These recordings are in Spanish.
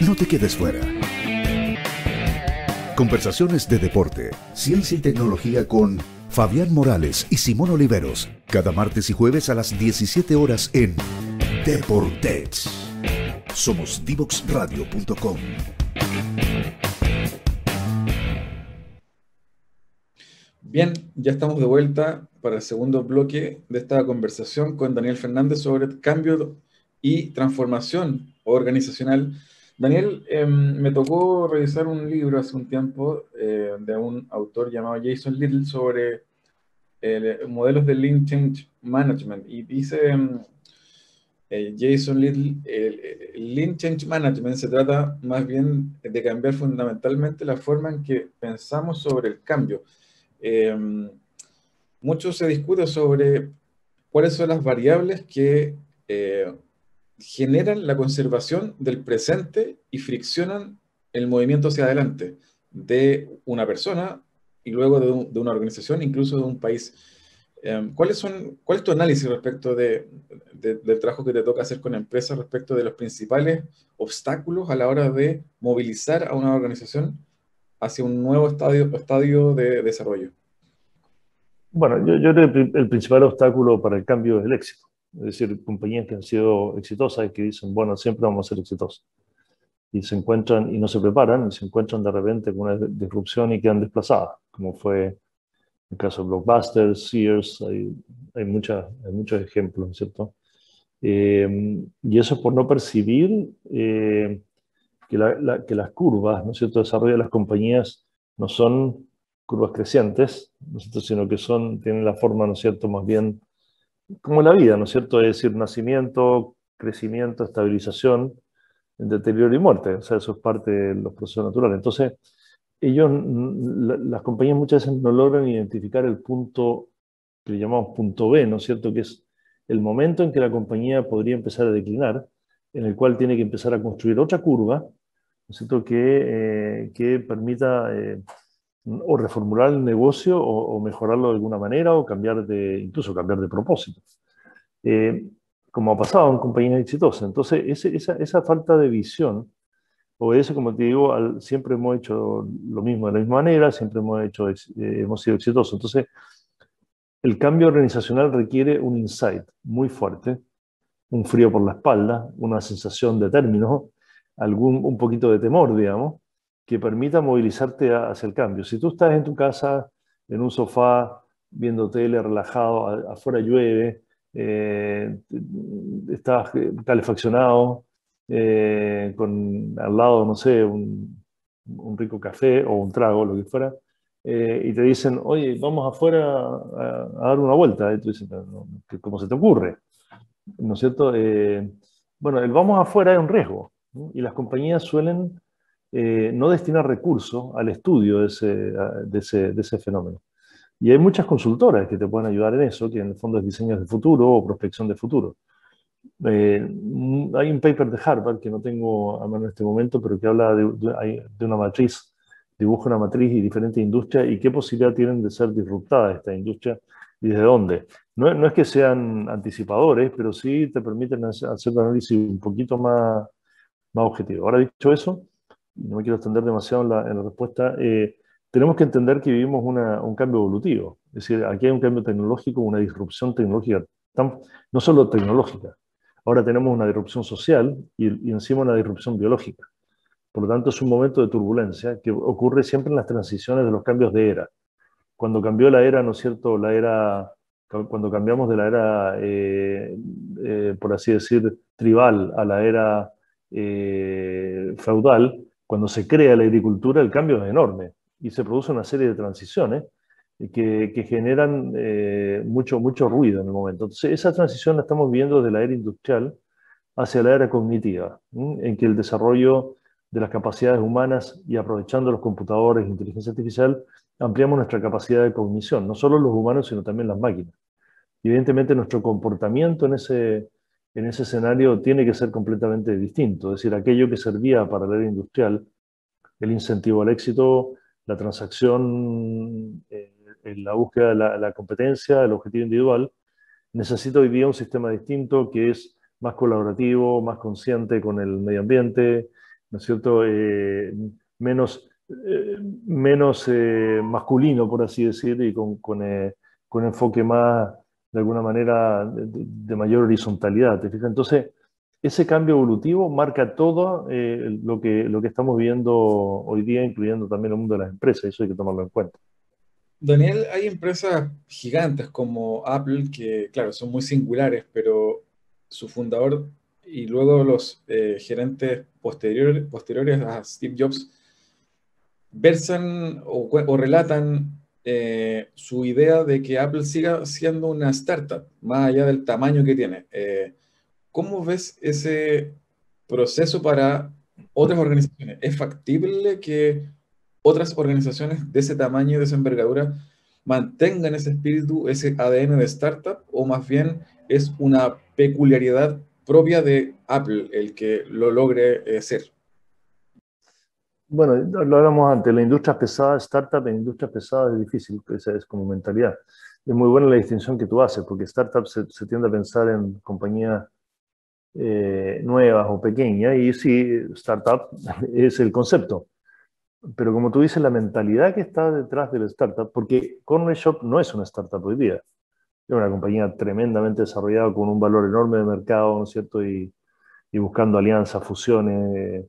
No te quedes fuera. Conversaciones de deporte, ciencia y tecnología con Fabián Morales y Simón Oliveros. Cada martes y jueves a las 17 horas en Deportech. Somos divoxradio.com. Bien, ya estamos de vuelta para el segundo bloque de esta conversación con Daniel Fernández sobre cambio y transformación organizacional. Daniel, me tocó revisar un libro hace un tiempo de un autor llamado Jason Little sobre modelos de Lean Change Management y dice Jason Little, el Lean Change Management se trata más bien de cambiar fundamentalmente la forma en que pensamos sobre el cambio. Eh, Mucho se discute sobre cuáles son las variables que generan la conservación del presente y friccionan el movimiento hacia adelante de una persona y luego de una organización, incluso de un país. ¿Cuál es tu análisis respecto del trabajo que te toca hacer con empresas respecto de los principales obstáculos a la hora de movilizar a una organización hacia un nuevo estadio de desarrollo? Bueno, yo creo que el principal obstáculo para el cambio es el éxito. Es decir, compañías que han sido exitosas y que dicen, bueno, siempre vamos a ser exitosos. Y se encuentran, y no se preparan, y se encuentran de repente con una disrupción y quedan desplazadas, como fue el caso de Blockbuster, Sears, hay muchos ejemplos, ¿no es cierto? Y eso es por no percibir que las curvas, ¿no es cierto?, de desarrollo de las compañías no son curvas crecientes, ¿no es cierto?, sino que tienen la forma, ¿no es cierto?, más bien como la vida, ¿no es cierto?, es decir, nacimiento, crecimiento, estabilización, deterioro y muerte. O sea, eso es parte de los procesos naturales. Entonces, las compañías muchas veces no logran identificar el punto que le llamamos punto B, ¿no es cierto?, que es el momento en que la compañía podría empezar a declinar, en el cual tiene que empezar a construir otra curva, ¿no es cierto?, que permita o reformular el negocio o mejorarlo de alguna manera o incluso cambiar de propósito. Como ha pasado en compañías exitosas. Entonces, esa falta de visión obedece, como te digo, siempre hemos hecho lo mismo de la misma manera, siempre hemos sido exitosos. Entonces, el cambio organizacional requiere un insight muy fuerte, un frío por la espalda, una sensación de término, un poquito de temor, digamos, que permita movilizarte hacia el cambio. Si tú estás en tu casa, en un sofá, viendo tele, relajado, afuera llueve, estás calefaccionado, al lado, no sé, un rico café o un trago, lo que fuera, y te dicen, oye, vamos afuera a dar una vuelta. Y tú dices, no, ¿cómo se te ocurre? ¿No es cierto? Bueno, el vamos afuera es un riesgo, ¿no? Y las compañías suelen no destinar recursos al estudio de ese fenómeno. Y hay muchas consultoras que te pueden ayudar en eso, que en el fondo es diseño de futuro o prospección de futuro. Hay un paper de Harvard que no tengo a mano en este momento, pero que habla de una matriz, dibuja una matriz y diferentes industrias y qué posibilidad tienen de ser disruptadas estas industrias y desde dónde. No es que sean anticipadores, pero sí te permiten hacer un análisis un poquito más objetivo. Ahora, dicho eso, no me quiero extender demasiado en la respuesta, tenemos que entender que vivimos un cambio evolutivo. Es decir, aquí hay un cambio tecnológico, una disrupción tecnológica, no solo tecnológica. Ahora tenemos una disrupción social y encima una disrupción biológica. Por lo tanto, es un momento de turbulencia que ocurre siempre en las transiciones de los cambios de era. Cuando cambió la era, ¿no es cierto?, cuando cambiamos de la era, por así decir, tribal a la era feudal, cuando se crea la agricultura, el cambio es enorme y se produce una serie de transiciones que generan mucho ruido en el momento. Entonces, esa transición la estamos viendo de la era industrial hacia la era cognitiva, en que el desarrollo de las capacidades humanas y aprovechando los computadores e inteligencia artificial, ampliamos nuestra capacidad de cognición, no solo los humanos, sino también las máquinas. Y evidentemente nuestro comportamiento en ese escenario tiene que ser completamente distinto, es decir, aquello que servía para la era industrial, el incentivo al éxito, la transacción, la búsqueda de la competencia, el objetivo individual, necesita hoy día un sistema distinto que es más colaborativo, más consciente con el medio ambiente, ¿no es cierto? Menos, menos masculino, por así decir, y con enfoque más, de alguna manera, de mayor horizontalidad. ¿Te fijas? Entonces, ese cambio evolutivo marca todo lo que estamos viendo hoy día, incluyendo también el mundo de las empresas. Eso hay que tomarlo en cuenta. Daniel, hay empresas gigantes como Apple que, claro, son muy singulares, pero su fundador y luego los gerentes posteriores a Steve Jobs versan o relatan su idea de que Apple siga siendo una startup, más allá del tamaño que tiene. ¿Cómo ves ese proceso para otras organizaciones? ¿Es factible que otras organizaciones de ese tamaño y de esa envergadura mantengan ese espíritu, ese ADN de startup, o más bien es una peculiaridad propia de Apple el que lo logre ser? Bueno, lo hablamos antes, la industria pesada, startup en industria pesada es difícil, esa es como mentalidad. Es muy buena la distinción que tú haces, porque startup se tiende a pensar en compañías nuevas o pequeñas, y sí, startup es el concepto. Pero como tú dices, la mentalidad que está detrás del startup, porque Corner Shop no es una startup hoy día, es una compañía tremendamente desarrollada con un valor enorme de mercado, ¿no es cierto? Y buscando alianzas, fusiones,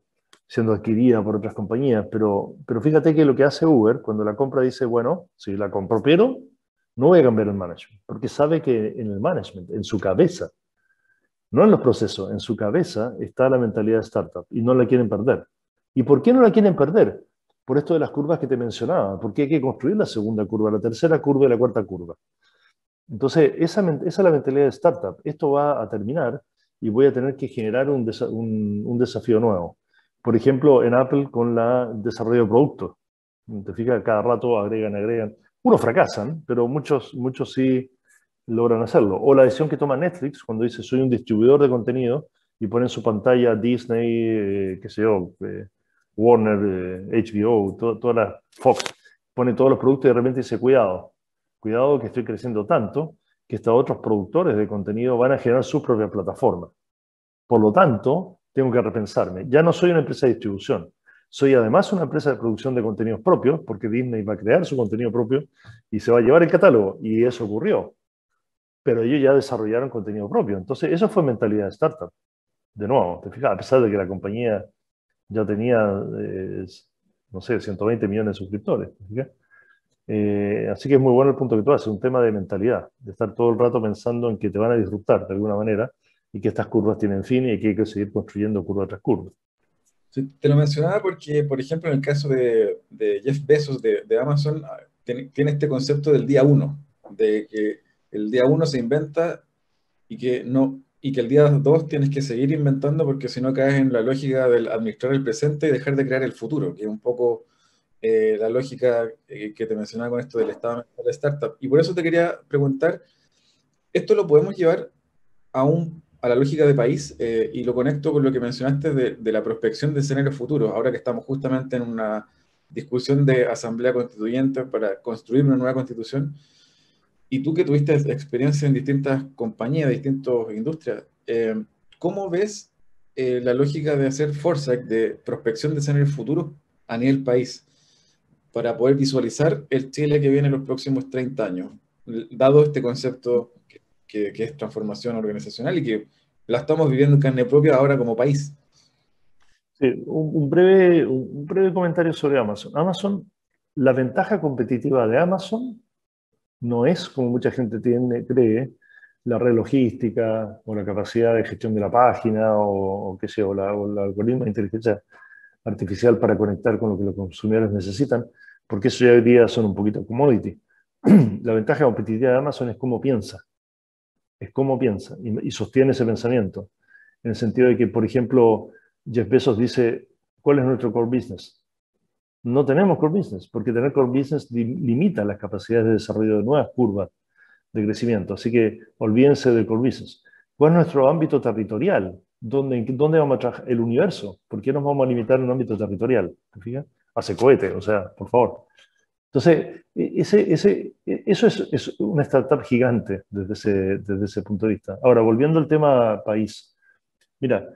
siendo adquirida por otras compañías. Pero fíjate que lo que hace Uber, cuando la compra dice, bueno, si la compro, pero no voy a cambiar el management, porque sabe que en el management, en su cabeza, no en los procesos, en su cabeza está la mentalidad de startup y no la quieren perder. ¿Y por qué no la quieren perder? Por esto de las curvas que te mencionaba, porque hay que construir la segunda curva, la tercera curva y la cuarta curva. Entonces, esa es la mentalidad de startup. Esto va a terminar y voy a tener que generar un desafío nuevo. Por ejemplo, en Apple con el desarrollo de productos. Te fijas, cada rato agregan. Unos fracasan, pero muchos sí logran hacerlo. O la decisión que toma Netflix cuando dice soy un distribuidor de contenido y pone en su pantalla Disney, qué sé yo, Warner, HBO, toda la Fox, pone todos los productos y de repente dice cuidado que estoy creciendo tanto que hasta otros productores de contenido van a generar su propia plataforma. Por lo tanto, tengo que repensarme. Ya no soy una empresa de distribución. Soy además una empresa de producción de contenidos propios, porque Disney va a crear su contenido propio y se va a llevar el catálogo. Y eso ocurrió. Pero ellos ya desarrollaron contenido propio. Entonces, eso fue mentalidad de startup. De nuevo, te fijas, a pesar de que la compañía ya tenía, no sé, 120 millones de suscriptores. ¿Te fijas? Así que es muy bueno el punto que tú haces, un tema de mentalidad, de estar todo el rato pensando en que te van a disruptar de alguna manera y que estas curvas tienen fin y que hay que seguir construyendo curva tras curva. Sí, te lo mencionaba porque, por ejemplo, en el caso de Jeff Bezos de Amazon, tiene este concepto del día uno, de que el día uno se inventa y que no, y que el día dos tienes que seguir inventando porque si no caes en la lógica del administrar el presente y dejar de crear el futuro, que es un poco la lógica que te mencionaba con esto del estado mental de startup. Y por eso te quería preguntar, ¿esto lo podemos llevar a la lógica de país y lo conecto con lo que mencionaste de la prospección de escenarios futuros, ahora que estamos justamente en una discusión de asamblea constituyente para construir una nueva constitución, y tú que tuviste experiencia en distintas compañías, distintas industrias, ¿cómo ves la lógica de hacer foresight, de prospección de escenarios futuros a nivel país, para poder visualizar el Chile que viene en los próximos 30 años, dado este concepto que es transformación organizacional y que la estamos viviendo en carne propia ahora como país? Sí, un breve comentario sobre Amazon. Amazon, la ventaja competitiva de Amazon no es, como mucha gente cree, la red logística o la capacidad de gestión de la página o qué sé, o el algoritmo de inteligencia artificial para conectar con lo que los consumidores necesitan, porque eso ya hoy día son un poquito commodity. La ventaja competitiva de Amazon es cómo piensa y sostiene ese pensamiento, en el sentido de que, por ejemplo, Jeff Bezos dice, ¿cuál es nuestro core business? No tenemos core business, porque tener core business limita las capacidades de desarrollo de nuevas curvas de crecimiento. Así que olvídense del core business. ¿Cuál es nuestro ámbito territorial? ¿Dónde vamos a trabajar? El universo. ¿Por qué nos vamos a limitar en un ámbito territorial? ¿Te fijas? Hace cohete, o sea, por favor. Entonces, eso es una startup gigante desde ese punto de vista. Ahora, volviendo al tema país. Mira,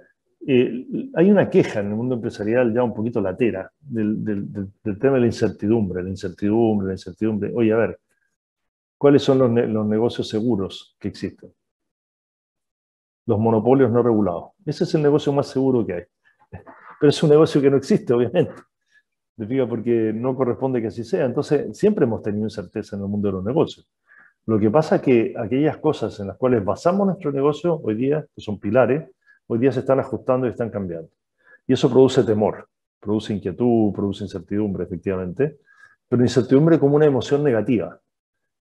hay una queja en el mundo empresarial ya un poquito latera del tema de la incertidumbre, la incertidumbre, la incertidumbre. Oye, a ver, ¿cuáles son los negocios seguros que existen? Los monopolios no regulados. Ese es el negocio más seguro que hay. Pero es un negocio que no existe, obviamente. ¿Te fijas? Porque no corresponde que así sea. Entonces, siempre hemos tenido incerteza en el mundo de los negocios. Lo que pasa es que aquellas cosas en las cuales basamos nuestro negocio hoy día, que son pilares, hoy día se están ajustando y están cambiando. Y eso produce temor, produce inquietud, produce incertidumbre, efectivamente, pero incertidumbre como una emoción negativa,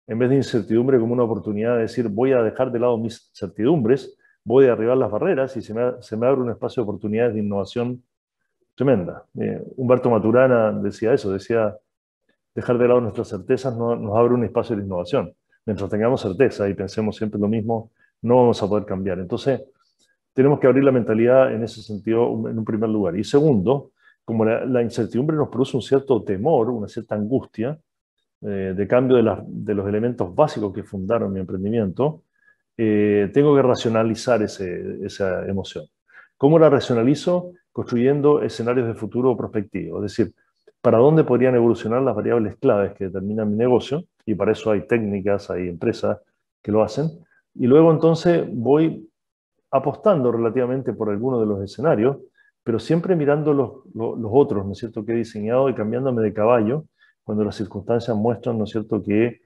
en vez de incertidumbre como una oportunidad de decir voy a dejar de lado mis certidumbres, voy a derribar las barreras y se me abre un espacio de oportunidades de innovación tremenda. Humberto Maturana decía eso, decía dejar de lado nuestras certezas nos abre un espacio de innovación. Mientras tengamos certeza y pensemos siempre lo mismo, no vamos a poder cambiar. Entonces, tenemos que abrir la mentalidad en ese sentido en un primer lugar. Y segundo, como la incertidumbre nos produce un cierto temor, una cierta angustia de cambio de los elementos básicos que fundaron mi emprendimiento, tengo que racionalizar esa emoción. ¿Cómo la racionalizo? Construyendo escenarios de futuro prospectivo. Es decir, ¿para dónde podrían evolucionar las variables claves que determinan mi negocio? Y para eso hay técnicas, hay empresas que lo hacen. Y luego entonces voy apostando relativamente por alguno de los escenarios, pero siempre mirando los otros, ¿no es cierto?, que he diseñado y cambiándome de caballo cuando las circunstancias muestran, ¿no es cierto?, que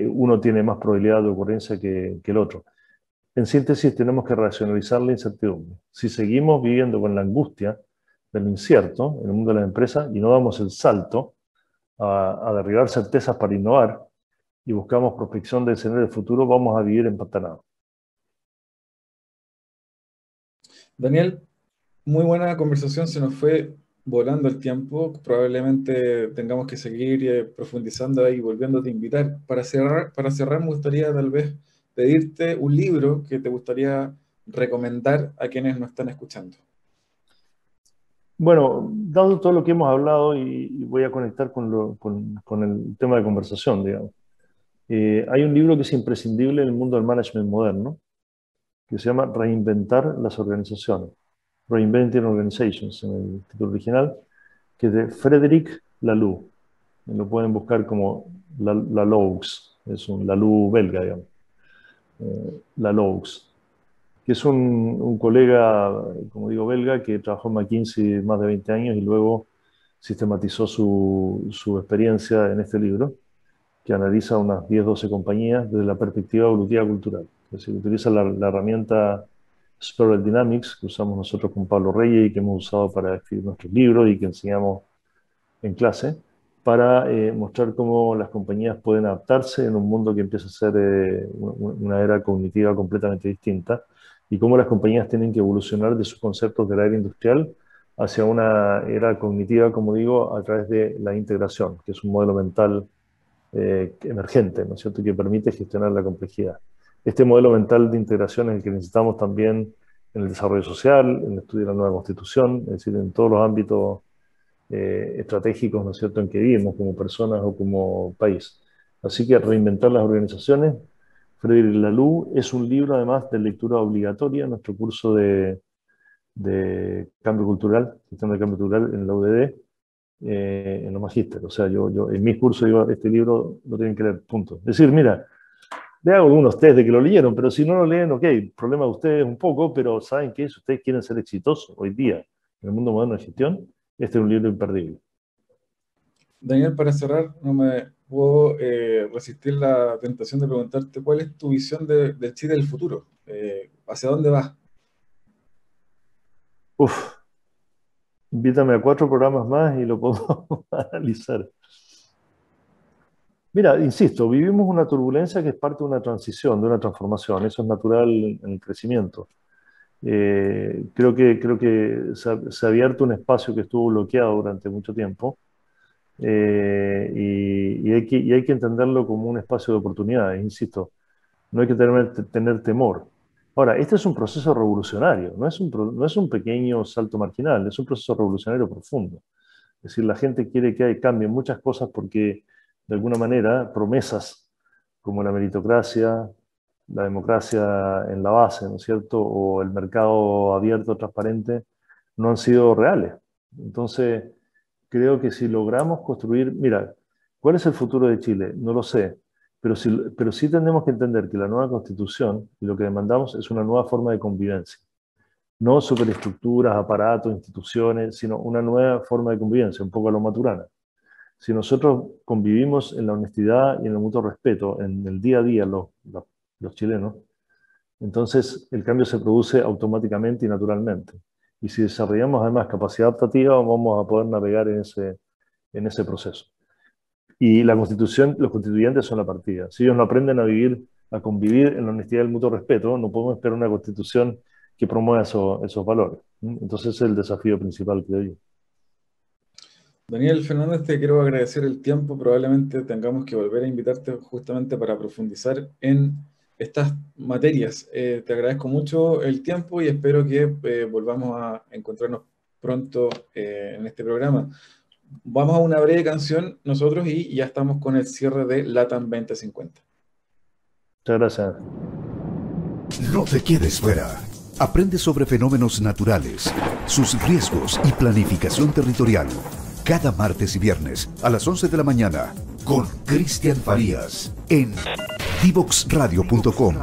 uno tiene más probabilidad de ocurrencia que el otro. En síntesis, tenemos que racionalizar la incertidumbre. Si seguimos viviendo con la angustia del incierto en el mundo de las empresas y no damos el salto a derribar certezas para innovar y buscamos prospección de escenarios de futuro, vamos a vivir empantanados. Daniel, muy buena conversación, se nos fue volando el tiempo. Probablemente tengamos que seguir profundizando ahí, volviéndote a invitar. Para cerrar, me gustaría tal vez pedirte un libro que te gustaría recomendar a quienes nos están escuchando. Bueno, dado todo lo que hemos hablado, y voy a conectar con el tema de conversación, digamos. Hay un libro que es imprescindible en el mundo del management moderno, que se llama Reinventar las organizaciones, Reinventing Organizations en el título original, que es de Frederic Laloux. Lo pueden buscar como Laloux, es un Laloux belga, digamos. Laloux, que es un colega, como digo, belga, que trabajó en McKinsey más de 20 años y luego sistematizó su experiencia en este libro, que analiza unas 10, 12 compañías desde la perspectiva evolutiva cultural. Es decir, utiliza la herramienta Spiral Dynamics, que usamos nosotros con Pablo Reyes y que hemos usado para escribir nuestros libros y que enseñamos en clase, para mostrar cómo las compañías pueden adaptarse en un mundo que empieza a ser una era cognitiva completamente distinta y cómo las compañías tienen que evolucionar de sus conceptos de la era industrial hacia una era cognitiva, como digo, a través de la integración, que es un modelo mental emergente, ¿no es cierto?, que permite gestionar la complejidad. Este modelo mental de integración es el que necesitamos también en el desarrollo social, en el estudio de la nueva constitución, es decir, en todos los ámbitos estratégicos, ¿no es cierto?, en que vivimos como personas o como país. Así que Reinventar las organizaciones, Frederic Laloux, es un libro además de lectura obligatoria en nuestro curso de cambio cultural, sistema de cambio cultural en la UDD, en los magísteres. O sea, yo en mis cursos digo, este libro lo tienen que leer, punto. Es decir, mira, le hago algunos test de que lo leyeron, pero si no lo leen, ok, problema de ustedes un poco, pero ¿saben qué? Si ustedes quieren ser exitosos hoy día en el mundo moderno de gestión, este es un libro imperdible. Daniel, para cerrar, no me puedo resistir la tentación de preguntarte cuál es tu visión del Chile del futuro. ¿Hacia dónde vas? Uf, invítame a 4 programas más y lo podemos analizar. Mira, insisto, vivimos una turbulencia que es parte de una transición, de una transformación. Eso es natural en el crecimiento. Creo que se ha abierto un espacio que estuvo bloqueado durante mucho tiempo y hay que entenderlo como un espacio de oportunidades, insisto. No hay que tener temor. Ahora, este es un proceso revolucionario, no es un pequeño salto marginal, es un proceso revolucionario profundo. Es decir, la gente quiere que cambien muchas cosas porque, de alguna manera, promesas como la meritocracia, la democracia en la base, ¿no es cierto?, o el mercado abierto, transparente, no han sido reales. Entonces, creo que si logramos construir, mira, ¿cuál es el futuro de Chile? No lo sé, pero sí tenemos que entender que la nueva Constitución y lo que demandamos es una nueva forma de convivencia. No superestructuras, aparatos, instituciones, sino una nueva forma de convivencia, un poco a lo Maturana. Si nosotros convivimos en la honestidad y en el mutuo respeto, en el día a día, los chilenos, entonces el cambio se produce automáticamente y naturalmente. Y si desarrollamos además capacidad adaptativa, vamos a poder navegar en ese proceso. Y la Constitución, los constituyentes son la partida. Si ellos no aprenden a convivir en la honestidad y el mutuo respeto, no podemos esperar una Constitución que promueva esos valores. Entonces ese es el desafío principal, creo yo. Daniel Fernández, te quiero agradecer el tiempo. Probablemente tengamos que volver a invitarte justamente para profundizar en estas materias. Te agradezco mucho el tiempo y espero que volvamos a encontrarnos pronto en este programa. Vamos a una breve canción nosotros y ya estamos con el cierre de LATAM 2050. Muchas gracias. No te quedes fuera. Aprende sobre fenómenos naturales, sus riesgos y planificación territorial. Cada martes y viernes a las 11 de la mañana con Cristian Farías en divoxradio.com.